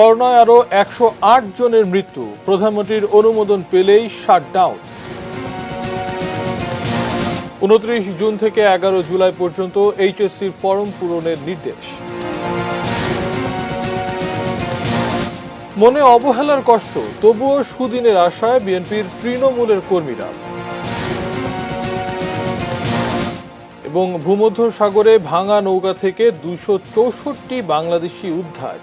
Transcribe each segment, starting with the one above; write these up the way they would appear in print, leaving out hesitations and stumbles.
করোনায় আরও 108 জনের মৃত্যু, প্রধানমন্ত্রীর অনুমোদন পেলেই শাটডাউন। 29 জুন থেকে 11 জুলাই পর্যন্ত এইচএসসির ফরম পূরণের নির্দেশ। মনে অবহেলার কষ্ট, তবুও সুদিনের আশায় বিএনপির তৃণমূলের কর্মীরা। এবং ভূমধ্যসাগরে ভাঙা নৌকা থেকে 264 বাংলাদেশি উদ্ধার।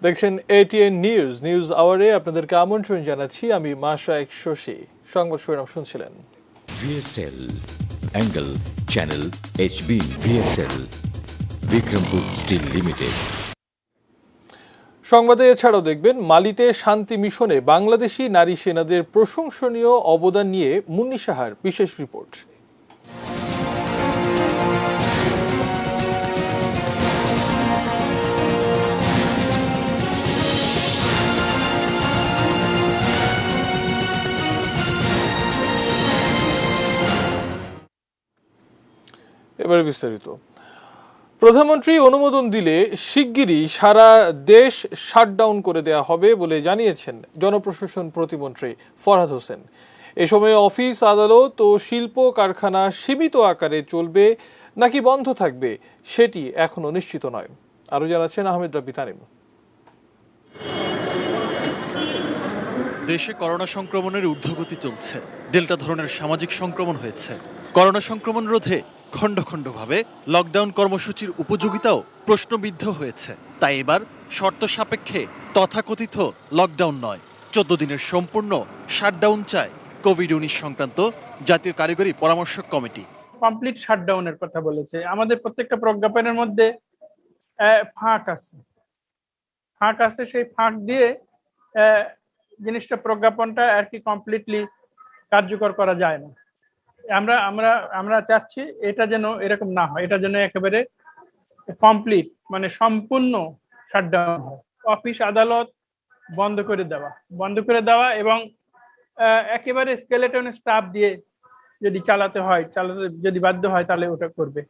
দেখছেন এটিএন নিউজ আওয়ারে আপনাদেরকে আমন্ত্রণ জানাচ্ছি। আমি মাশরায়েক শশী। সংবাদ শিরোনাম শুনছিলেন। VSL angle channel HB VSL Bikrampur steel limited. সংবাদে এছাড়াও দেখবেন, মালিতে শান্তি মিশনে বাংলাদেশি নারী সেনাদের প্রশংসনীয় অবদান নিয়ে মুন্নি সাহার বিশেষ রিপোর্ট। এবারে বিস্তারিত। প্রধানমন্ত্রী অনুমোদন দিলে শিগগিরই সারা দেশ শাটডাউন করে দেয়া হবে বলে জানিয়েছেন জনপ্রশাসন প্রতিমন্ত্রী ফরহাদ হোসেন। এ সময় অফিস, আদালত ও শিল্প কারখানা সীমিত আকারে চলবে নাকি বন্ধ থাকবে সেটি এখনো নিশ্চিত নয়। আরো জানাচ্ছেন আহমেদ রাব্বি তানিম। দেশে করোনা সংক্রমণের ঊর্ধ্বগতি চলছে। ডেল্টা ধরনের সামাজিক সংক্রমণ হয়েছে। করোনা সংক্রমণ রোধে খণ্ড খণ্ডভাবে লকডাউন কর্মসূচির উপযোগিতাও প্রশ্নবিদ্ধ হয়েছে। তাই এবার শর্ত সাপেক্ষে তথাকথিত লকডাউন নয়, 14 দিনের সম্পূর্ণ শাটডাউন চায় কোভিড-19 সংক্রান্ত জাতীয় কারিগরি পরামর্শক কমিটি। কমপ্লিট শাটডাউনের কথা বলেছে। আমাদের প্রত্যেকটা প্রজ্ঞাপনের মধ্যে ফাঁক আছে, সেই ফাঁক দিয়ে জিনিসটা প্রজ্ঞাপনটা আর কি কমপ্লিটলি কার্যকর করা যায় না। আমরা চাচ্ছি এটা যেন এরকম না হয়, এটা যেন একেবারে কমপ্লিট মানে সম্পূর্ণ শাটডাউন হয়। অফিস, আদালত বন্ধ করে দেওয়া এবং একেবারে স্কেলেটন স্টাফ দিয়ে যদি চালাতে যদি বাধ্য হয় তাহলে ওটা করবে।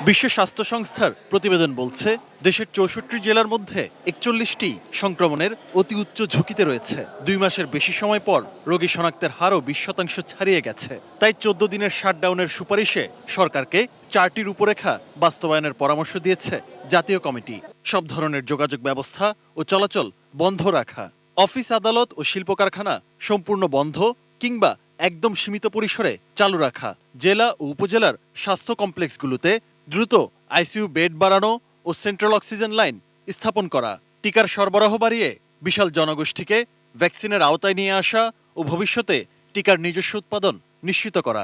বিশ্ব স্বাস্থ্য সংস্থার প্রতিবেদন বলছে, দেশের 64 জেলার মধ্যে 41টি সংক্রমণের অতি উচ্চ ঝুঁকিতে রয়েছে। 2 মাসের বেশি সময় পর রোগী শনাক্তের হারও 20% ছাড়িয়ে গেছে। তাই 14 দিনের শাটডাউনের সুপারিশে সরকারকে 4টি রূপরেখা বাস্তবায়নের পরামর্শ দিয়েছে জাতীয় কমিটি। সব ধরনের যোগাযোগ ব্যবস্থা ও চলাচল বন্ধ রাখা, অফিস, আদালত ও শিল্প কারখানা সম্পূর্ণ বন্ধ কিংবা একদম সীমিত পরিসরে চালু রাখা, জেলা ও উপজেলার স্বাস্থ্য কমপ্লেক্সগুলোতে দ্রুত আইসিইউ বেড বাড়ানো ও সেন্ট্রাল অক্সিজেন লাইন স্থাপন করা, টিকার সরবরাহ বাড়িয়ে বিশাল জনগোষ্ঠীকে ভ্যাকসিনের আওতায় নিয়ে আসা ও ভবিষ্যতে টিকার নিজস্ব উৎপাদন নিশ্চিত করা।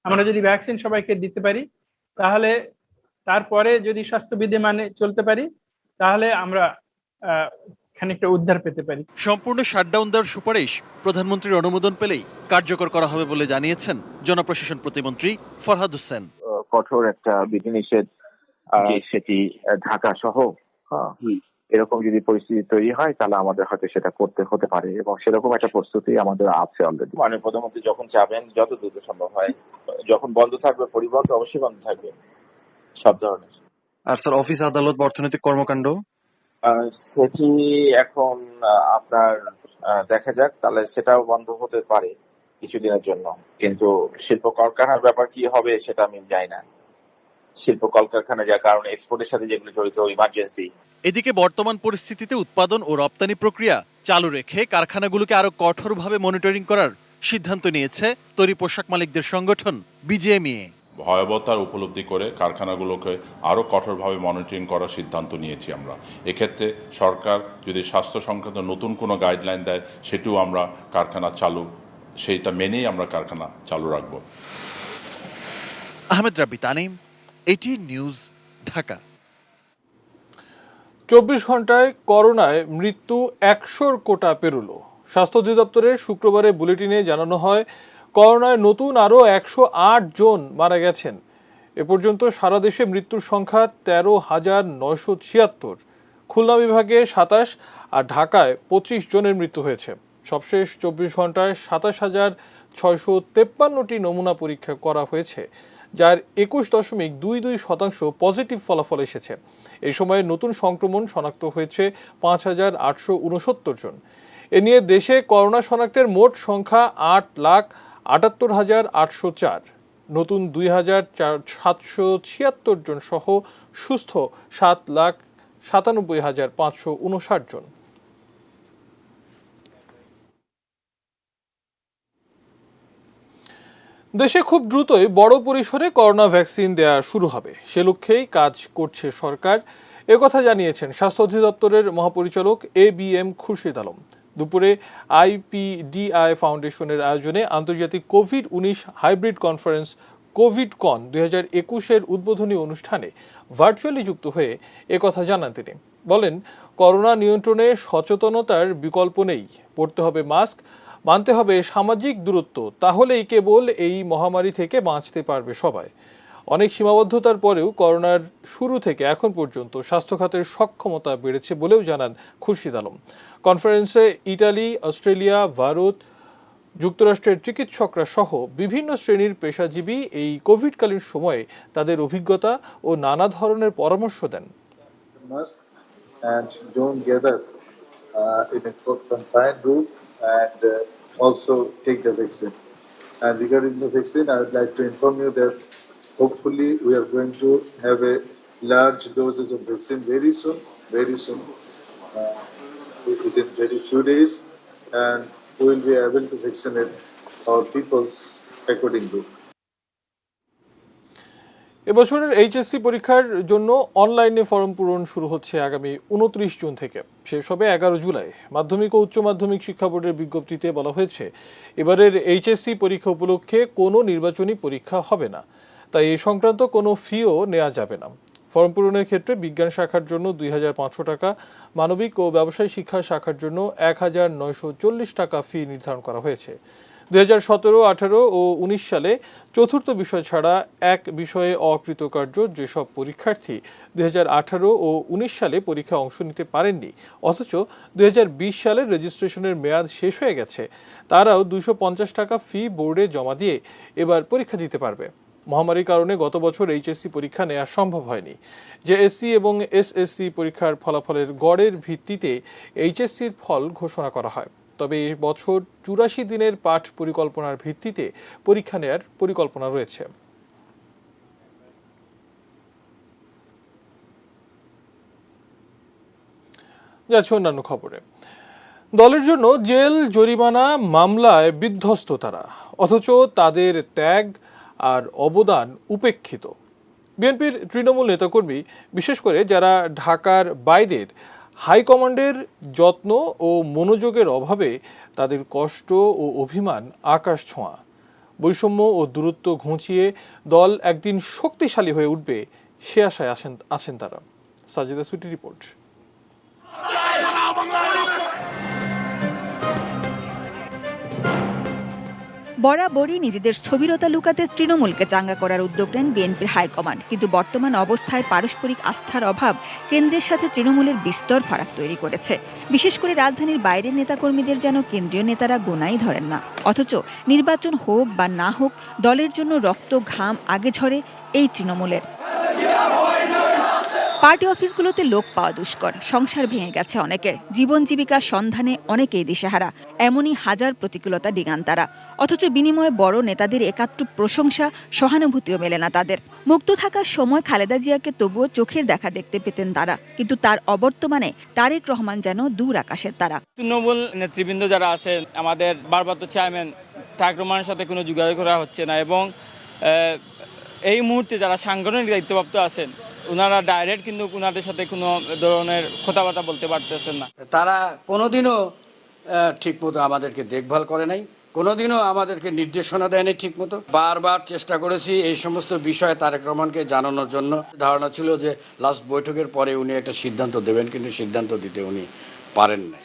আমরা যদি ভ্যাকসিন সবাইকে দিতে পারি, তাহলে তারপরে যদি স্বাস্থ্যবিধি মানে চলতে পারি, তাহলে আমরা খানিকটা উদ্ধার পেতে পারি। সম্পূর্ণ শাটডাউন দেওয়ার সুপারিশ প্রধানমন্ত্রীর অনুমোদন পেলেই কার্যকর করা হবে বলে জানিয়েছেন জনপ্রশাসন প্রতিমন্ত্রী ফরহাদ হোসেন। কঠোর একটা বিধিনিষেধ সেটি ঢাকা সহ এরকম যদি পরিস্থিতি তৈরি হয় তাহলে আমাদের হয়তো সেটা করতে হতে পারে এবং সেরকম একটা প্রস্তুতি আমাদের আছে অলরেডি। মাননীয় প্রধানমন্ত্রী যখন চাবেন যত দ্রুত সম্ভব হয়, যখন বন্ধ থাকবে পরিবহন তো অবশ্যই বন্ধ থাকবে সব ধরনের। আর স্যার অফিস, আদালত, অর্থনৈতিক কর্মকাণ্ড সেটি এখন আপনার দেখা যাক, তাহলে সেটাও বন্ধ হতে পারে কিছুদিনের জন্য, কিন্তু শিল্প কলকারখানার ব্যাপার কি হবে সেটা আমি জানি না। শিল্প কলকারখানা যার কারণে এক্সপোর্টের সাথে যেগুলো জড়িত ইমার্জেন্সি। এদিকে বর্তমান পরিস্থিতিতে উৎপাদন ও রপ্তানি প্রক্রিয়া চালু রেখে কারখানাগুলোকে আরো কঠোরভাবে মনিটরিং করার সিদ্ধান্ত নিয়েছে তৈরি পোশাক মালিকদের সংগঠন বিজিএমইএ। ভয়াবহতার উপলব্ধি করে কারখানাগুলোকে আরও কঠোরভাবে মনিটরিং করার সিদ্ধান্ত নিয়েছি আমরা। এক্ষেত্রে সরকার যদি স্বাস্থ্য সংক্রান্ত নতুন কোনো গাইডলাইন দেয় সেটিও আমরা কারখানা চালু, সেইটা মেনেই আমরা কারখানা চালু রাখব। আহমেদ রাব্বি তানিম, এটিএন নিউজ, ঢাকা। 24 ঘন্টায় করোনায় মৃত্যু 100 কোটা পেরুল। স্বাস্থ্য অধিদপ্তরের শুক্রবারের বুলেটিনে জানানো হয়, করোনায় নতুন আরও 108 জন মারা গেছেন। এ পর্যন্ত সারা দেশে মৃত্যুর সংখ্যা 13,976। খুলনা বিভাগে 27 আর ঢাকায় 25 জনের মৃত্যু হয়েছে। সবশেষ 24 ঘন্টায় 27,653টি নমুনা পরীক্ষা করা হয়েছে, যার 21.22% পজিটিভ ফলাফল এসেছে। এই সময়ে নতুন সংক্রমণ শনাক্ত হয়েছে 5,869 জন। এ নিয়ে দেশে করোনা শনাক্তের মোট সংখ্যা 8,78,804। নতুন 2,776 জন সহ সুস্থ 7,97,559 জন। দেশে খুব দ্রুতই বড় পরিসরে করোনা ভ্যাকসিন দেয়া শুরু হবে, সে লক্ষ্যেই কাজ করছে সরকার, একথা জানিয়েছেন স্বাস্থ্য অধিদপ্তরের মহাপরিচালক ABM খুরশিদ আলম। দুপুরে IPDI ফাউন্ডেশনের আয়োজনে আন্তর্জাতিক কোভিড-19 হাইব্রিড কনফারেন্স কোভিড-কন 2021-এর উদ্বোধনী অনুষ্ঠানে ভার্চুয়ালি যুক্ত হয়ে একথা জানান তিনি। বলেন, করোনা নিয়ন্ত্রণে সচেতনতার বিকল্প নেই, পরতে হবে মাস্ক, মানতে হবে সামাজিক দূরত্ব, তাহলেই কেবল এই মহামারী থেকে বাঁচতে পারবে সবাই। অনেক সীমাবদ্ধতার পরেও করোনার শুরু থেকে এখন পর্যন্ত স্বাস্থ্য খাতের সক্ষমতা বেড়েছে বলেও জানান খুরশিদ আলম। কনফারেন্সে ইটালি, অস্ট্রেলিয়া, ভারত, যুক্তরাষ্ট্রের চিকিৎসকরা সহ বিভিন্ন শ্রেণীর পেশাজীবী এই কোভিডকালীন সময়ে তাদের অভিজ্ঞতা ও নানা ধরনের পরামর্শ দেন। And also take the vaccine. And regarding the vaccine, I would like to inform you that hopefully we are going to have a large doses of vaccine very soon, within very few days, and we will be able to vaccinate our peoples accordingly. এবছরের HSC পরীক্ষার জন্য অনলাইনে form পূরণ শুরু হচ্ছে আগামী 29 June থেকে, শেষ হবে 11 জুলাই। মাধ্যমিক ও উচ্চ মাধ্যমিক শিক্ষা বোর্ডের বিজ্ঞপ্তিতে বলা হয়েছে, এবারের HSC পরীক্ষা উপলক্ষে কোনো নির্বাচনী পরীক্ষা হবে না, তাই এই সংক্রান্ত কোনো ফিও নেওয়া যাবে না। ফর্ম পূরণের ক্ষেত্রে বিজ্ঞান শাখার জন্য 2,500 টাকা, মানবিক ও ব্যবসায় শিক্ষা শাখার জন্য 1,940 টাকা ফি নির্ধারণ করা হয়েছে। 2017, 18 ও 19 সালে চতুর্থ বিষয় ছাড়া এক বিষয়ে অকৃতকার্য যেসব পরীক্ষার্থী 2018 ও 19 সালে পরীক্ষায় অংশ নিতে পারেননি, অথচ 2020 সালে রেজিস্ট্রেশনের মেয়াদ শেষ হয়ে গেছে, তারাও 250 টাকা ফি বোর্ডে জমা দিয়ে এবার পরীক্ষা দিতে পারবে। মহামারীর কারণে গত বছর HSC পরীক্ষা নেওয়া সম্ভব হয়নি। JSC এবং SSC পরীক্ষার ফলাফলের গড়ের ভিত্তিতে HSCর ফল ঘোষণা করা হয়। তবে এই বছর 84 দিনের পাঠ পরিকল্পনার ভিত্তিতে পরীক্ষা নেওয়ার পরিকল্পনা রয়েছে। যাচ্ছে অন্যান্য খবরে। দলের জন্য জেল জরিমানা মামলায় বিধ্বস্ত তারা, অথচ তাদের ত্যাগ আর অবদান উপেক্ষিত। বিএনপির তৃণমূল নেতাকর্মী, বিশেষ করে যারা ঢাকার বাইরের হাইকমান্ডের যত্ন ও মনোযোগের অভাবে তাদের কষ্ট ও অভিমান আকাশ ছোঁয়া। বৈষম্য ও দূরত্ব ঘুঁচিয়ে দল একদিন শক্তিশালী হয়ে উঠবে, সে আশায় আছেন তারা। সাজিদা সুটি রিপোর্ট। বরাবরই নিজেদের স্থবিরতা লুকাতে তৃণমূলকে চাঙ্গা করার উদ্যোগ নেন বিএনপির হাইকমান্ড, কিন্তু বর্তমান অবস্থায় পারস্পরিক আস্থার অভাব কেন্দ্রের সাথে তৃণমূলের বিস্তর ফারাক তৈরি করেছে। বিশেষ করে রাজধানীর বাইরের নেতাকর্মীদের যেন কেন্দ্রীয় নেতারা গোনাই ধরেন না, অথচ নির্বাচন হোক বা না হোক দলের জন্য রক্ত ঘাম আগে ঝরে এই তৃণমূলের। পার্টি অফিসগুলোতে লোক পাওয়া দুষ্কর, সংসার ভেঙে গেছে অনেকের, জীবন জীবিকার সন্ধানে অনেকেই দিশেহারা, এমনই হাজার প্রতিকূলতা ডিঙান তারা, অথচ বিনিময়ে বড় নেতাদের একাত্ম প্রশংসা, সহানুভূতিও মেলে না তাদের। মুক্ত থাকার সময় খালেদা জিয়াকে তবুও চোখের দেখা দেখতে পেতেন তারা, কিন্তু তার অবর্তমানে তারেক রহমান যেন দূর আকাশের তারা। তৃণমূল নেতৃবৃন্দ যারা আছেন, আমাদের ভারপ্রাপ্ত চেয়ারম্যান তারেক রহমানের সাথে কোনো যোগাযোগ করা হচ্ছে না, এবং এই মুহূর্তে যারা সাংগঠনিক দায়িত্বপ্রাপ্ত আছেন ওনারা ডাইরেক্ট কিন্তু ওনাদের সাথে কোনো ধরনের কথাবার্তা বলতে পারতেছেন না। তারা কোনোদিনও ঠিকমতো আমাদেরকে দেখভাল করে নাই, কোনোদিনও আমাদেরকে নির্দেশনা দেয়নি ঠিকমতো। বারবার চেষ্টা করেছি এই সমস্ত বিষয়ে তারেক রহমানকে জানানোর জন্য। ধারণা ছিল যে লাস্ট বৈঠকের পরে উনি একটা সিদ্ধান্ত দেবেন, কিন্তু সিদ্ধান্ত দিতে উনি পারেন না।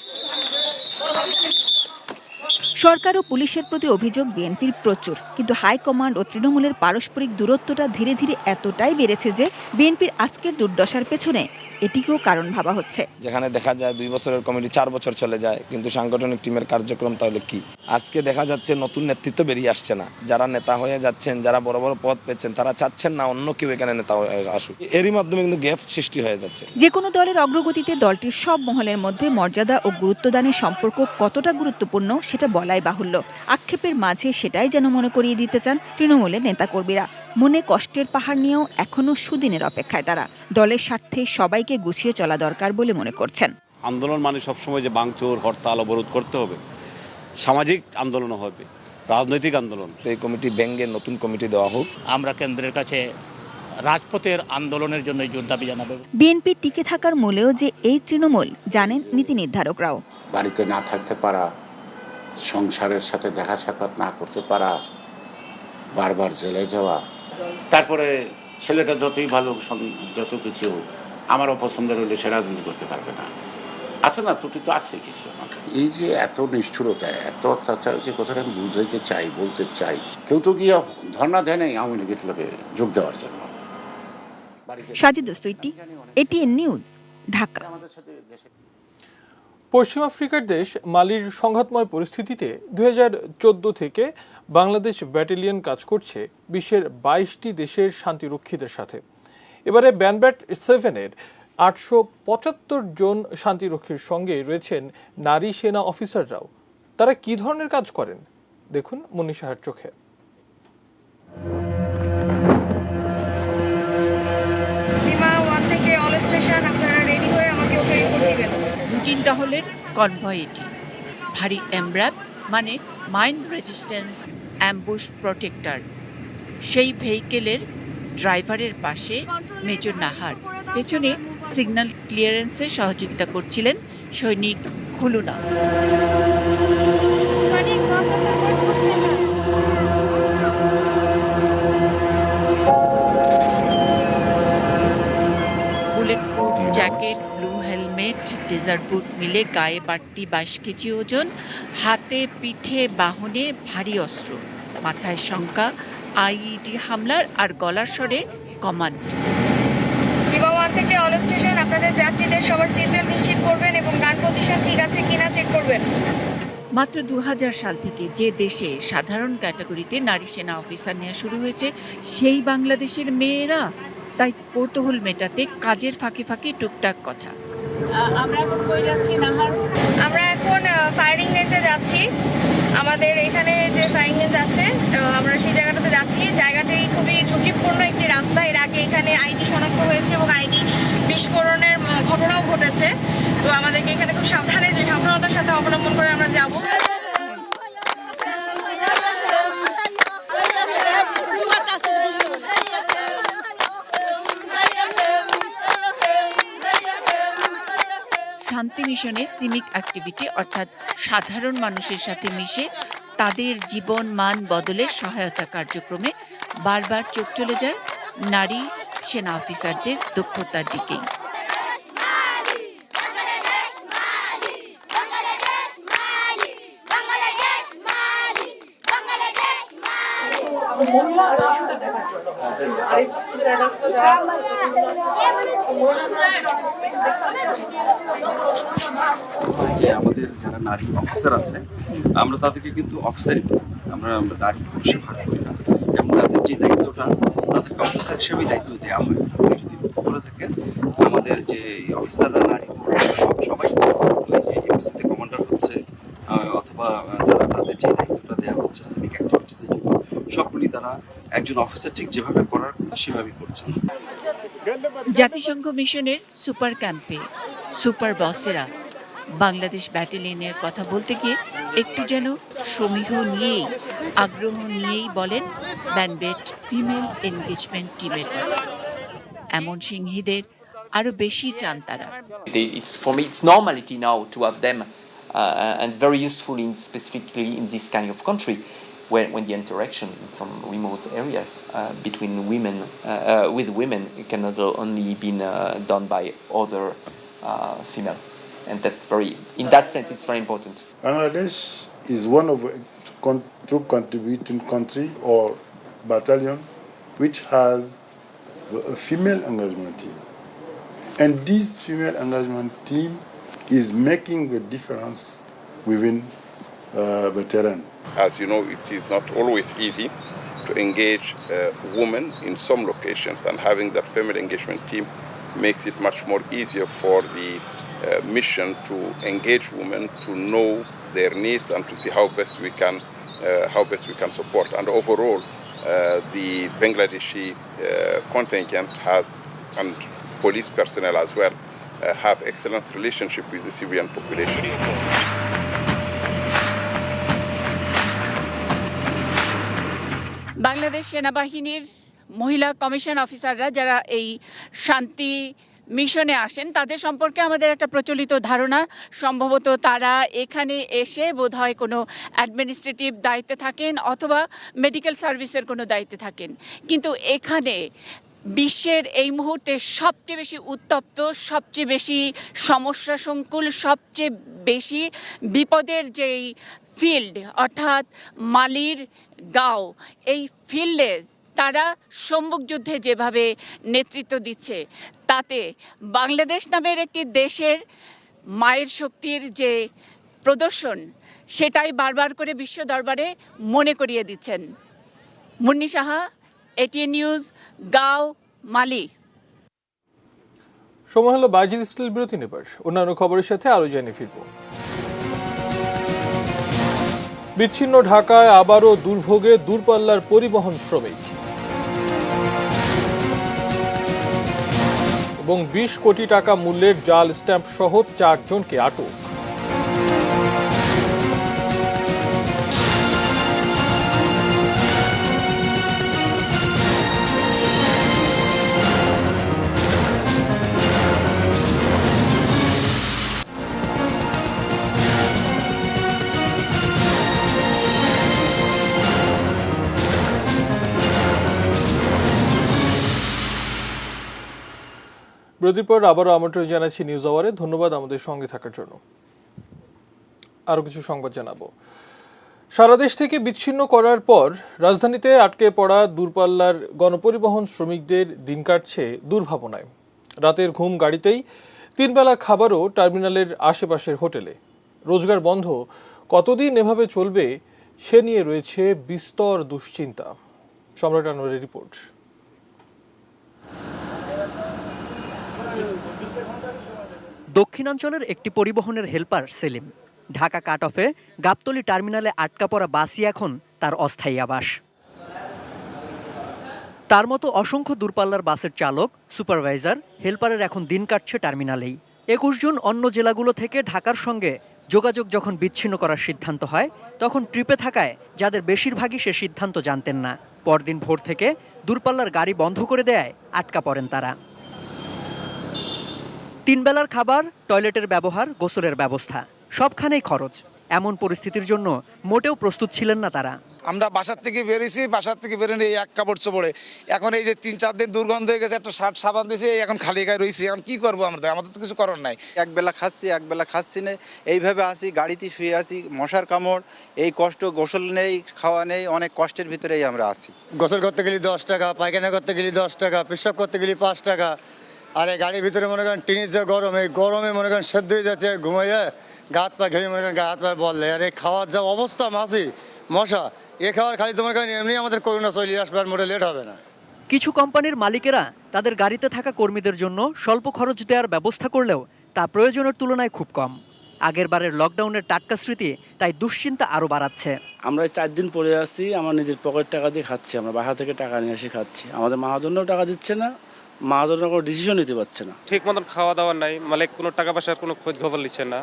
সরকার ও পুলিশের প্রতি অভিযোগ বিএনপির প্রচুর, কিন্তু হাইকমান্ড ও তৃণমূলের পারস্পরিক দূরত্বটা ধীরে ধীরে এতটাই বেড়েছে যে বিএনপির আজকের দুর্দশার পেছনে এটিকেও কারণ ভাবা হচ্ছে। যেখানে দেখা যায় 2 বছরের কমিটি 4 বছর চলে যায়, কিন্তু সাংগঠনিক টিমের কার্যক্রম তাহলে কি? আজকে দেখা যাচ্ছে নতুন নেতৃত্ব বেরিয়ে আসছে না। যারা নেতা হয়ে যাচ্ছেন, যারা বড় বড় পদ পেয়েছেন, তারা চাচ্ছেন না অন্য কেউ এখানে নেতা আসুক। এরই মাধ্যমে কিন্তু গ্যাপ সৃষ্টি হয়ে যাচ্ছে। যে কোনো দলের অগ্রগতিতে দলটির সব মহলের মধ্যে মর্যাদা ও গুরুত্বদানের সম্পর্ক কতটা গুরুত্বপূর্ণ সেটা বলাই বাহুল্য। আক্ষেপের মাঝে সেটাই যেন মনে করিয়ে দিতে চান তৃণমূলের নেতাকর্মীরা। মনে কষ্টের পাহাড় নিয়েও এখনো সুদিনের অপেক্ষায় তারা। দলের স্বার্থে সবাইকে গুছিয়ে চলা দরকার বলে মনে করছেন। আন্দোলন মানে সবসময় যে ভাঙচুর, হরতাল, অবরোধ করতে হবে। সামাজিক আন্দোলনও হবে, রাজনৈতিক আন্দোলন। এই কমিটি ভেঙে নতুন কমিটি দেওয়া হোক। আমরা কেন্দ্রের কাছে রাজপথের আন্দোলনের জন্য জোর দাবি জানাবো। বিএনপি টিকে থাকার মূলেও যে এই তৃণমূল জানেন নীতি নির্ধারকরাও। বাড়িতে না থাকতে পারা, সংসারের সাথে দেখা সাক্ষাৎ না করতে পারা, বারবার জেলে যাওয়া, তারপরে ছেলেটা যতই ভালো, যত কিছু আমারও পছন্দের হলে সে রাজনীতি করতে পারবে না। আছে না, ত্রুটি তো আছে কিছু। এই যে এত নিষ্ঠুরতা, এত অত্যাচার, যে কথাটা আমি বুঝাইতে চাই, বলতে চাই, কেউ তো গিয়ে ধর্ণা দেয় নাই আওয়ামী লীগের লোকে যোগ দেওয়ার জন্য। Sajida Sweety, ATN news, Dhaka. পশ্চিম আফ্রিকার দেশ মালির সংঘাতময় পরিস্থিতিতে 2014 থেকে বাংলাদেশ ব্যাটালিয়ন কাজ করছে বিশ্বের 22টি দেশের শান্তিরক্ষীদের সাথে। এবারে ব্যানব্যাট 7-এর 875 জন শান্তিরক্ষীর সঙ্গে রয়েছেন নারী সেনা অফিসাররাও। তারা কি ধরনের কাজ করেন দেখুন মনীষাহার চোখে। রুটিন টহলের কনভয় এটি। ভারী এমব্র্যাপ মানে মাইন্ড রেজিস্ট্যান্স অ্যাম্বুশ প্রোটেক্টর। সেই ভেহিকেলের ড্রাইভারের পাশে মেজর নাহার, পেছনে সিগন্যাল ক্লিয়ারেন্সে সহযোগিতা করছিলেন সৈনিক Khulna. Bullet proof jacket, blue helmet, desert boot মিলে গায়ে বাড়তি 22 কেজি ওজন, হাতে পিঠে বাহনে ভারী অস্ত্র, মাথায় শঙ্কা আইইডি হামলার আর গলার স্বরে কমান্ড। বিমা 1 থেকে অল স্টেশন আপনাদের যাত্রীদের সবার সিট বেল্ট নিশ্চিত করবেন এবং গান পজিশন ঠিক আছে কিনা চেক করবেন। মাত্র 2000 সাল থেকে যে দেশে সাধারণ ক্যাটাগরিতে নারী সেনা অফিসার নেওয়া শুরু হয়েছে, সেই বাংলাদেশের মেয়েরা তাই কৌতূহল মেটাতে কাজের ফাঁকে ফাঁকে টুকটাক কথা। আমরা এখন কই যাচ্ছি নাহার? আমরা এখন ফায়ারিং রেঞ্জে যাচ্ছি। আমাদের এখানে যে ফায়ারিং রেঞ্জ আছে, আমরা সেই জায়গাটাতে যাচ্ছি। জায়গাটি খুবই ঝুঁকিপূর্ণ একটি রাস্তা। এর আগে এখানে আইডি শনাক্ত হয়েছে এবং আইডি বিস্ফোরণের ঘটনাও ঘটেছে। তো আমাদেরকে এখানে খুব সাবধানতার সাথে অবলম্বন করে আমরা যাব। শান্তি মিশনের সিভিক অ্যাক্টিভিটি অর্থাৎ সাধারণ মানুষের সাথে মিশে তাদের জীবন মান বদলের সহায়তা কার্যক্রমে বারবার চোখ চলে যায় নারী সেনা অফিসারদের দক্ষতার দিকেই। আমাদের যারা নারী অফিসার আছে, আমরা তাদেরকে কিন্তু অফিসারই বলি, আমরা নারী পুরুষে ভাগ করি না। এবং তাদের যে দায়িত্বটা, তাদেরকে অফিসার হিসেবেই দায়িত্ব দেওয়া হয়। আপনি যদি লক্ষ্য করে থাকেন, আমাদের যে অফিসাররা নারী সবাই এমপিসিতে কমান্ডার হচ্ছে, অথবা তারা তাদের যে দায়িত্বটা দেওয়া হচ্ছে সিভিক অ্যাক্টিভিটিসের জন্য, সবগুলি তারা একজন অফিসার ঠিক যেভাবে করার কথা সেভাবেই করছেন। জাতিসংঘ মিশনের সুপার ক্যাম্পে সুপার বসেরা বাংলাদেশ ব্যাটালিয়নের কথা বলতে গিয়ে একটু যেন সমীহ নিয়েই, আগ্রহ নিয়েই বলেন ব্যানবেট ফিমেল এনগেজমেন্ট টিমের কথা। এমন সিংহীদের আরো বেশি চান তারা। For me, it's normality now to have them, and very useful specifically in this kind of country, when the interaction in some remote areas between women with women cannot only be done by other female and that's in that sense, it's very important. Bangladesh is one of troop contributing country or battalion which has a female engagement team. And this female engagement team is making the difference within the terrain. As you know, it is not always easy to engage women in some locations, and having that female engagement team makes it much more easier for the mission to engage women, to know their needs, and to see how best we can support. And overall, the Bangladeshi contingent has, and police personnel as well, have excellent relationship with the civilian population. Bangladesh সেনাবাহিনীর মহিলা commission অফিসাররা যারা এই শান্তি মিশনে আসেন তাদের সম্পর্কে আমাদের একটা প্রচলিত ধারণা, সম্ভবত তারা এখানে এসে বোধহয় কোনো অ্যাডমিনিস্ট্রেটিভ দায়িত্বে থাকেন অথবা মেডিকেল সার্ভিসের কোনো দায়িত্বে থাকেন। কিন্তু এখানে বিশ্বের এই মুহূর্তে সবচেয়ে বেশি উত্তপ্ত, সবচেয়ে বেশি সমস্যা সংকুল, সবচেয়ে বেশি বিপদের যেই ফিল্ড অর্থাৎ মালির গাঁও, এই ফিল্ডে তারা সম্মুখ যুদ্ধে যেভাবে নেতৃত্ব দিচ্ছে তাতে বাংলাদেশ নামের একটি দেশের মায়ের শক্তির যে প্রদর্শন সেটাই বারবার করে বিশ্ব দরবারে মনে করিয়ে দিচ্ছেন। মুন্নি সাহা, এটিএন নিউজ, গাঁও, মালি। সময় হলো বাজিদ স্টিল বিরতি নেবার। অন্যান্য খবরের সাথে আরো জেনে ফিরব। বিচ্ছিন্ন ঢাকায় আবারও দুর্ভোগে দূরপাল্লার পরিবহন শ্রমিক এবং 20 কোটি টাকা মূল্যের জাল স্ট্যাম্প সহ 4 জনকে আটক। বিরতির পর আবারও আমন্ত্রণ জানাচ্ছি নিউজ আওয়ারে। ধন্যবাদ আমাদের সঙ্গে থাকার জন্য। আরো কিছু সংবাদ জানাবো। সারা দেশ থেকে বিচ্ছিন্ন করার পর রাজধানীতে আটকে পড়া দূরপাল্লার গণপরিবহন শ্রমিকদের দিন কাটছে দুর্ভাবনায়। রাতের ঘুম গাড়িতেই, 3 বেলা খাবারও টার্মিনালের আশেপাশের হোটেলে। রোজগার বন্ধ, কতদিন এভাবে চলবে সে নিয়ে রয়েছে বিস্তর দুশ্চিন্তা। সম্রাট আনোয়ারের রিপোর্ট। দক্ষিণাঞ্চলের একটি পরিবহনের হেল্পার সেলিম ঢাকা কাট অফে গাবতলী টার্মিনালে আটকা পড়া বাসই এখন তার অস্থায়ী আবাস। তার মতো অসংখ্য দূরপাল্লার বাসের চালক, সুপারভাইজার, হেল্পারের এখন দিন কাটছে টার্মিনালেই। 21 জুন অন্য জেলাগুলো থেকে ঢাকার সঙ্গে যোগাযোগ যখন বিচ্ছিন্ন করার সিদ্ধান্ত হয় তখন ট্রিপে থাকায় যাদের বেশিরভাগই সে সিদ্ধান্ত জানতেন না। পরদিন ভোর থেকে দূরপাল্লার গাড়ি বন্ধ করে দেয় আটকা পড়েন তারা। 3 বেলার খাবার, টয়লেটের ব্যবহার, গোসলের ব্যবস্থা সবখানেই খরচ। এমন পরিস্থিতির জন্য মোটেও প্রস্তুত ছিলেন না তারা। আমরা বাসার থেকে বেরিয়েছি, বাসার থেকে বেরোনে এক কাপড় চোপড়ে, এখন এই যে 3-4 দিন দুর্গন্ধ হয়ে গেছে, একটা শার্ট সাবান দিয়েছে, এখন খালি গায়ে রয়েছি। এখন কি করবো আমাদের তো কিছু করার নাই। এক বেলা খাচ্ছি, এক বেলা খাচ্ছি না, এইভাবে আসি, গাড়িতে শুয়ে আছি, মশার কামড়, এই কষ্ট, গোসল নেই, খাওয়া নেই, অনেক কষ্টের ভিতরেই আমরা আছি। গোসল করতে গেলে 10 টাকা, পায়খানা করতে গেলে 10 টাকা, পেশাব করতে গেলে 5 টাকা। আর এই গাড়ির ভিতরে মনে করেন টিনের যে গরম, এই গরমে মনে করেন সেদ্ধ হয়ে যাচ্ছে, ঘুমাইয়া গা হাত পা ঘেমে মনে করেন গা হাত পা বললে। আর এই খাওয়ার যা অবস্থা, মাছি মশা, এ খাওয়ার খালি তোমার কারণে এমনি আমাদের করোনা চলে আসবে, আর মোটে লেট হবে না। কিছু কোম্পানির মালিকেরা তাদের গাড়িতে থাকা কর্মীদের জন্য স্বল্প খরচ দেওয়ার ব্যবস্থা করলেও তা প্রয়োজনের তুলনায় খুব কম। আগের বারের লকডাউনের টাটকা স্মৃতি তাই দুশ্চিন্তা আরো বাড়াচ্ছে। আমরা 4 দিন পরে আসছি, আমার নিজের পকেট টাকা দিয়ে খাচ্ছি, আমরা বাসা থেকে টাকা নিয়ে এসে খাচ্ছি। আমাদের মহাজনও টাকা দিচ্ছে না, মহাজনরা কোনো ডিসিশন নিতে পারছে না। ঠিক মতন খাওয়া দাওয়া নাই, মালিক কোনো টাকা পয়সার কোনো খোঁজ খবর নিচ্ছে না।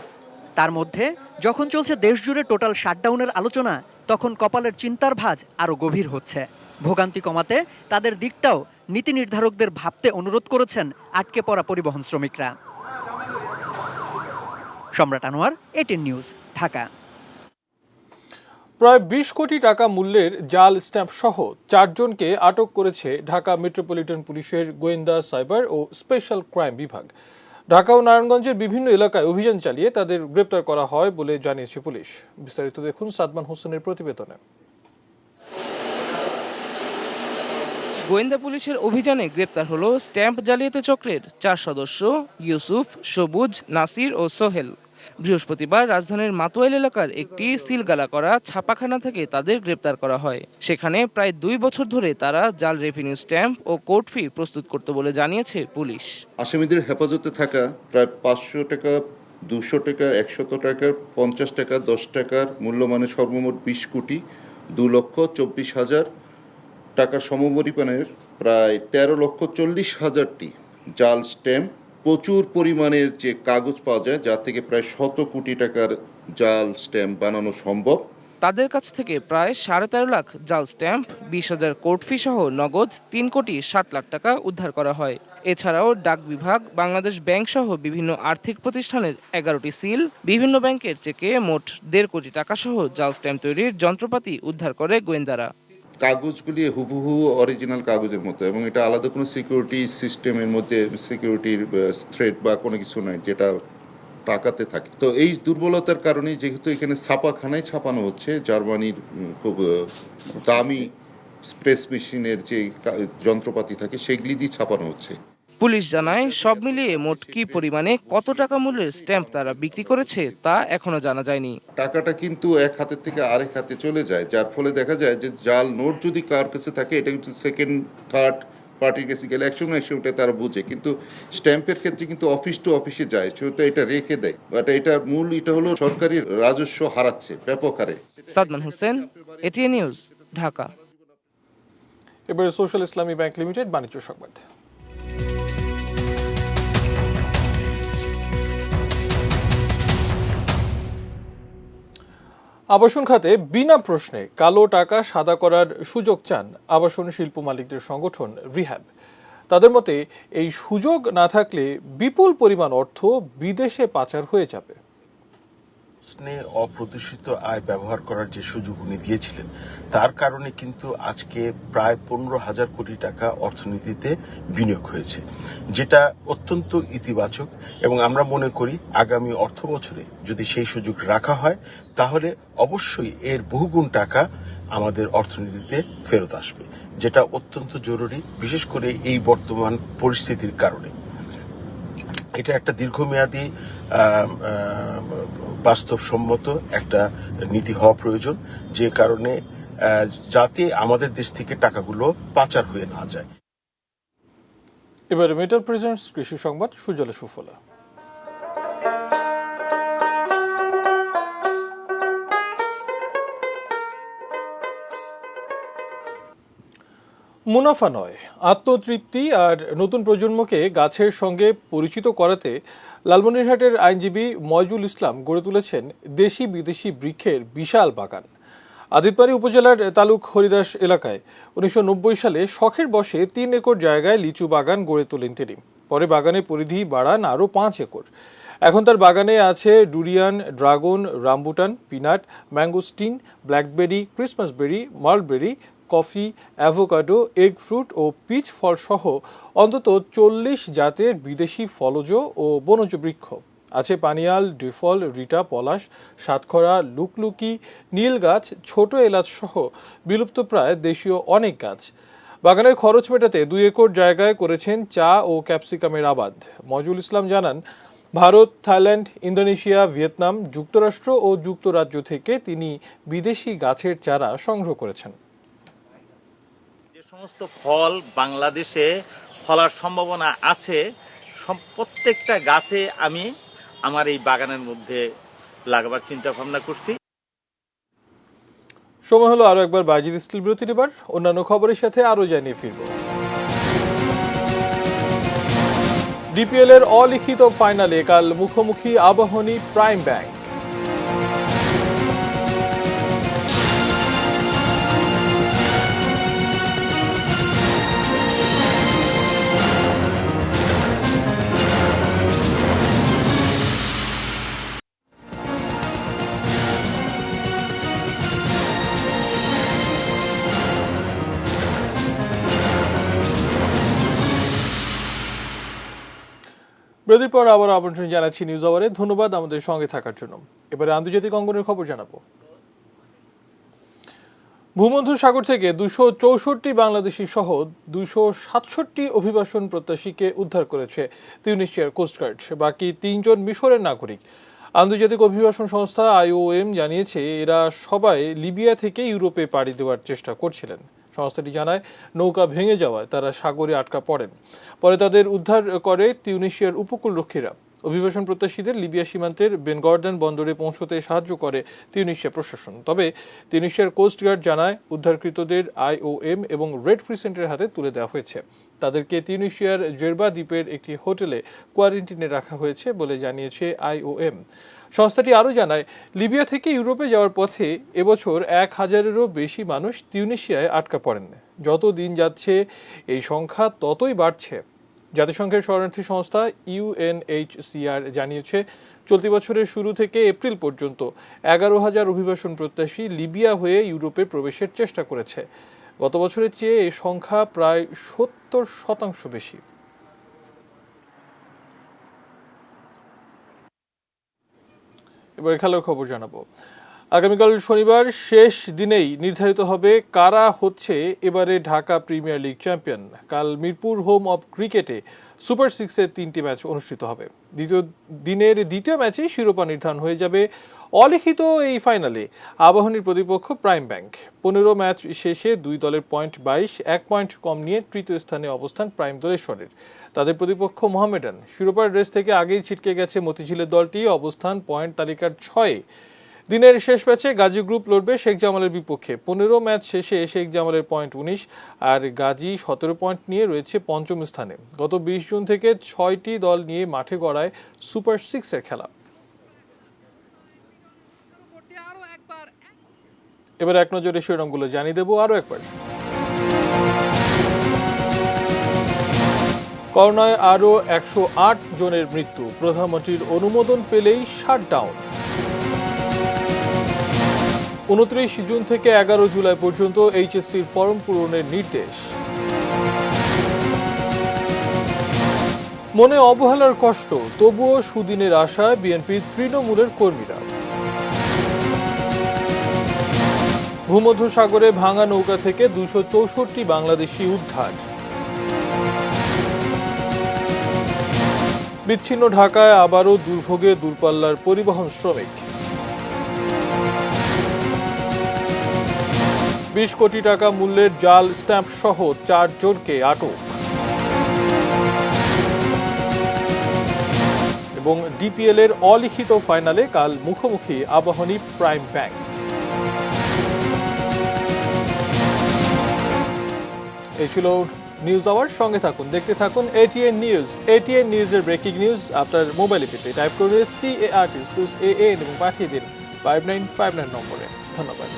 তার মধ্যে যখন চলছে দেশ জুড়ে টোটাল শাটডাউনের আলোচনা, তখন কপালের চিন্তার ভাঁজ আরো গভীর হচ্ছে। ভোগান্তি কমাতে তাদের দিকটাও নীতি নির্ধারকদের ভাবতে অনুরোধ করেছেন আটকে পড়া পরিবহন শ্রমিকরা। সম্রাট আনোয়ার, এটিএন নিউজ, ঢাকা। প্রায় 20 কোটি টাকা মূল্যের জাল স্ট্যাম্প সহ 4 জনকে আটক করেছে ঢাকা মেট্রোপলিটন পুলিশের গোয়েন্দা, সাইবার ও স্পেশাল ক্রাইম বিভাগ। ঢাকা ও নারায়ণগঞ্জের বিভিন্ন এলাকায় অভিযান চালিয়ে তাদের গ্রেপ্তার করা হয় বলে জানিয়েছে পুলিশ। বিস্তারিত দেখুন সাদমান হোসেনের প্রতিবেদনে। গোয়েন্দা পুলিশের অভিযানে গ্রেপ্তার হলো স্ট্যাম্প জালিয়াতি চক্রের 4 সদস্য ইউসুফ, সবুজ, নাসির ও সোহেল। বৃহস্পতিবার রাজধানীর মাতোয়াইল এলাকার একটি সিলগালা করা ছাপাখানা থেকে তাদের গ্রেপ্তার করা হয়। সেখানে প্রায় 2 বছর ধরে তারা জাল রেভিনিউ স্ট্যাম্প ও কোর্ট ফি প্রস্তুত করত বলে জানিয়েছে পুলিশ। আসামিদের হেফাজতে থাকা প্রায় 500 টাকা, 200 টাকা, 100 টাকা, 50 টাকা, 10 টাকার মূল্যমানের সর্বমোট 20 কোটি 2,24,000 টাকার সমপরিমাণের প্রায় 13,40,000টি জাল স্ট্যাম্প, প্রচুর পরিমাণের যে কাগজ পাওয়া যায় যা থেকে প্রায় 100 কোটি টাকার জাল স্ট্যাম্প বানানো সম্ভব। তাদের কাছ থেকে প্রায় 13.5 লাখ জাল স্ট্যাম্প, 20,000 কোর্ট ফি সহ নগদ 3,60,00,000 টাকা উদ্ধার করা হয়। এছাড়াও ডাক বিভাগ, বাংলাদেশ ব্যাংক সহ বিভিন্ন আর্থিক প্রতিষ্ঠানের 11টি সিল, বিভিন্ন ব্যাংকের চেকে মোট 1.5 কোটি টাকা সহ জাল স্ট্যাম্প তৈরির যন্ত্রপাতি উদ্ধার করে গোয়েন্দারা। কাগজগুলি হুবহু অরিজিনাল কাগজের মতো এবং এটা আলাদা কোনো সিকিউরিটি সিস্টেমের মধ্যে সিকিউরিটির থ্রেড বা কোনো কিছু নয় যেটা টাকাতে থাকে। তো এই দুর্বলতার কারণে যেহেতু এখানে ছাপাখানায় ছাপানো হচ্ছে, জার্মানির খুব দামি স্প্রেস মেশিনের যে যন্ত্রপাতি থাকে সেগুলি দিয়ে ছাপানো হচ্ছে। পুলিশ জানায় সব মিলিয়ে মোট কি পরিমাণে কত টাকা মূল্যের স্ট্যাম্প তারা বিক্রি করেছে তা এখনো জানা যায়নি। টাকাটা কিন্তু এক হাতের থেকে আরেক হাতে চলে যায়, যার ফলে দেখা যায় যে জাল নোট যদি কার কাছে থাকে এটা কিন্তু সেকেন্ড থার্ড পার্টির কাছে গেলে একসঙ্গে তারা বুঝে, কিন্তু স্ট্যাম্পের ক্ষেত্রে কিন্তু অফিস টু অফিসে যায়, সেহেতু এটা রেখে দেয়। বাট এটা মূল এটা হলো সরকারি রাজস্ব হারাচ্ছে ব্যাপক হারে। Sadman Hossain, ATN news, Dhaka. এবারে সোশ্যাল ইসলামী ব্যাংক লিমিটেড বাণিজ্য সংবাদ। আবাসন খাতে বিনা প্রশ্নে কালো টাকা সাদা করার সুযোগ চান আবাসন শিল্প মালিকদের সংগঠন রিহ্যাব। তাদের মতে এই সুযোগ না থাকলে বিপুল পরিমাণ অর্থ বিদেশে পাচার হয়ে যাবে। অপ্রদর্শিত আয় ব্যবহার করার যে সুযোগ উনি দিয়েছিলেন তার কারণে কিন্তু আজকে প্রায় 15,000 কোটি টাকা অর্থনীতিতে বিনিয়োগ হয়েছে, যেটা অত্যন্ত ইতিবাচক এবং আমরা মনে করি আগামী অর্থ বছরে যদি সেই সুযোগ রাখা হয় তাহলে অবশ্যই এর বহুগুণ টাকা আমাদের অর্থনীতিতে ফেরত আসবে, যেটা অত্যন্ত জরুরি, বিশেষ করে এই বর্তমান পরিস্থিতির কারণে। এটা একটা দীর্ঘমেয়াদী বাস্তবসম্মত একটা নীতি হওয়া প্রয়োজন, যে কারণে যাতে আমাদের দেশ থেকে টাকাগুলো পাচার হয়ে না যায়। এবারে মেটাল প্রেজেন্টস কৃষি সংবাদ সুজলা সুফলা। মুনাফা নয়, আত্মতৃপ্তি আর নতুন প্রজন্মকে গাছের সঙ্গে পরিচিত করাতে লালমনিরহাটের আইনজীবী ময়জুল ইসলাম গড়ে তুলেছেন দেশি বিদেশি বৃক্ষের বিশাল বাগান। আদিতবাড়ী উপজেলার তালুক হরিদাস এলাকায় 1990 সালে শখের বশে 3 একর জায়গায় লিচু বাগান গড়ে তোলেন তিনি। পরে বাগানের পরিধি বাড়ান আরও 5 একর। এখন তার বাগানে আছে durian, dragon, rambutan, peanut, mangosteen, blackberry, Christmas berry, mulberry, coffee, avocado, egg fruit ও পিচ ফল সহ অন্তত 40 জাতের বিদেশি ফলজ ও বনজ বৃক্ষ। আছে পানিয়াল, ডিফল, রিটা, পলাশ, সাতখরা, লুকলুকি, নীল গাছ, ছোট এলাচ সহ বিলুপ্তপ্রায় দেশীয় অনেক গাছ। বাগানের খরচ মেটাতে 2 একর জায়গায় করেছেন চা ও ক্যাপসিকামের আবাদ। ময়জুল ইসলাম জানান, ভারত, থাইল্যান্ড, ইন্দোনেশিয়া, ভিয়েতনাম, যুক্তরাষ্ট্র ও যুক্তরাজ্য থেকে তিনি বিদেশি গাছের চারা সংগ্রহ করেছেন। সমস্ত ফল বাংলাদেশে ফলার সম্ভাবনা আছে, প্রত্যেকটা গাছে আমি আমার এই বাগানের মধ্যে লাগাবার চিন্তা ভাবনা করছি। সময় হলো আরো একবার বাজিদ স্টিল বিরতি নেবার। অন্যান্য খবরের সাথে আরো জানিয়ে ফিরব। ডিপিএল এর অলিখিত ফাইনালে কাল মুখোমুখি আবাহনী প্রাইম ব্যাংক। বিরতির পর আবার আমন্ত্রণ জানাচ্ছি নিউজ আওয়ারে। ধন্যবাদ আমাদের সঙ্গে থাকার জন্য। এবারে আন্তর্জাতিক অঙ্গনের খবর জানাবো। ভূমধ্যসাগর থেকে 264 বাংলাদেশি সহ 267 অভিবাসন প্রত্যাশীকে উদ্ধার করেছে তিউনিসিয়ার কোস্টগার্ড। বাকি 3 জন মিশরের নাগরিক। আন্তর্জাতিক অভিবাসন সংস্থা IOM জানিয়েছে এরা সবাই লিবিয়া থেকে ইউরোপে পাড়ি দেওয়ার চেষ্টা করছিলেন। সংস্থাটি জানায় নৌকা ভেঙে যাওয়ায় তারা সাগরে আটকা পড়েন। পরে তাদের উদ্ধার করে তিউনিসিয়ার উপকূলরক্ষীরা। অভিবাসন প্রত্যাশীদের লিবিয়া সীমান্তের বেনগর্ডন বন্দরে পৌঁছতে সাহায্য করে তিউনিসিয়া প্রশাসন। তবে তিউনিসিয়ার কোস্টগার্ড জানায় উদ্ধারকৃতদের IOM এবং রেড ক্রিসেন্টের হাতে তুলে দেওয়া হয়েছে। তাদেরকে তিউনিসিয়ার জেরবা দ্বীপের একটি হোটেলে কোয়ারেন্টিনে রাখা হয়েছে বলে জানিয়েছে IOM। সংস্থাটি আরও জানায় লিবিয়া থেকে ইউরোপে যাওয়ার পথে এবছর 1000-এরও বেশি মানুষ তিউনিসিয়ায় আটকা পড়েন। যত দিন যাচ্ছে এই সংখ্যা ততই বাড়ছে। জাতিসংঘের শরণার্থী সংস্থা UNHCR জানিয়েছে চলতি বছরের শুরু থেকে এপ্রিল পর্যন্ত 11,000 অভিবাসন প্রত্যাশী লিবিয়া হয়ে ইউরোপে প্রবেশের চেষ্টা করেছে। গত বছরের চেয়ে এই সংখ্যা প্রায় 70% বেশি। এবার খেলার খবর জানাবো। আগামীকাল শনিবার শেষ দিনেই নির্ধারিত হবে কারা হচ্ছে এবারে ঢাকা প্রিমিয়ার লিগ চ্যাম্পিয়ন। কাল মিরপুর হোম অব ক্রিকেটে সুপার 6-এর 3টি ম্যাচ অনুষ্ঠিত হবে। দ্বিতীয় ম্যাচে শিরোপা নির্ধারণ হয়ে যাবে। অলিখিত এই ফাইনালে আবাহনীর প্রতিপক্ষ প্রাইম ব্যাংক। 15 ম্যাচ শেষে 2 দলের পয়েন্ট 22, 1 পয়েন্ট কম নিয়ে তৃতীয় স্থানে অবস্থান প্রাইম দলেশ্বরের। তাদের প্রতিপক্ষ মোহামেডান। শিরোপার রেস থেকে আগেই ছিটকে গেছে মতিঝিলের দলটি, অবস্থান পয়েন্ট তালিকার 6-এ। দিনের শেষ ম্যাচে গাজী গ্রুপ লড়বে শেখ জামালের বিপক্ষে। 15 ম্যাচ শেষে শেখ জামালের পয়েন্ট 19 আর গাজী 17 পয়েন্ট নিয়ে রয়েছে পঞ্চম স্থানে। গত 20 জুন থেকে 6টি দল নিয়ে মাঠে গড়ায় সুপার 6-এর খেলা। এবার এক নজরে শিরোনামগুলো জানিয়ে দেবো আরও একবার। করোনায় আরও 108 জনের মৃত্যু। প্রধানমন্ত্রীর অনুমোদন পেলেই শাটডাউন। 29 জুন থেকে 11 জুলাই পর্যন্ত HSCর ফর্ম পূরণের নির্দেশ। মনে অবহেলার কষ্ট, তবুও সুদিনের আশায় বিএনপির তৃণমূলের কর্মীরা। ভূমধ্যসাগরে ভাঙা নৌকা থেকে 264 বাংলাদেশি উদ্ধার। বিচ্ছিন্ন ঢাকায় আবারও দুর্ভোগে দূরপাল্লার পরিবহন শ্রমিক। 20 কোটি টাকা মূল্যের জাল স্ট্যাম্প সহ 4 জনকে আটক। এবং DPL এর অলিখিত ফাইনালে কাল মুখোমুখি আবাহনী প্রাইম ব্যাংক। এই ছিল নিউজ আওয়ার। সঙ্গে থাকুন, দেখতে থাকুন ATN নিউজ। ATN নিউজের ব্রেকিং নিউজ আপনার মোবাইলে পেতে টাইপ করুন START+AAN এবং পাঠিয়ে দিন 5959 নম্বরে। ধন্যবাদ।